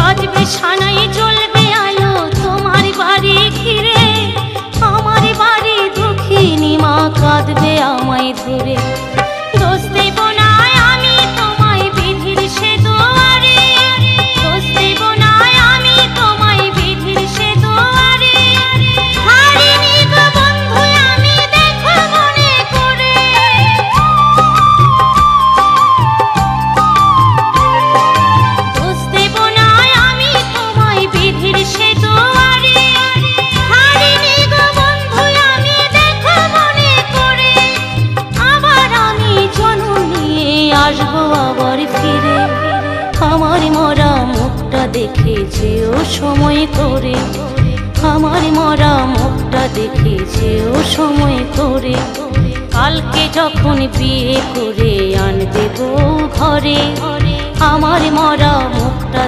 বাজবে সানাই জ্বলবে আলো তোমার বাড়ি ঘিরে, আমার বাড়ি দুঃখিনী মা কাঁদবে আমায় ধরে। দোষ দেব না আমি তোমায় বিধির সে দুয়ারে, দোষ দেব না আমি তোমায় বিধির সে দুয়ারে। হারিনি গো বন্ধু আমি দেখো মনে করে, দোষ দেব না আমি তোমায় বিধির সে দুয়ারে। হারিনি গো বন্ধু আমি দেখো মনে করে, আবার আমি জন্ম নিয়ে আসবো আবার ফিরে। আমার মরা মুখটা দেখে যেও সময় করে, আমার মরা মুখটা দেখে যেও সময় করে। কালকে যখন বিয়ে করে আনবে বউ ঘরে, আমার মরা মুখটা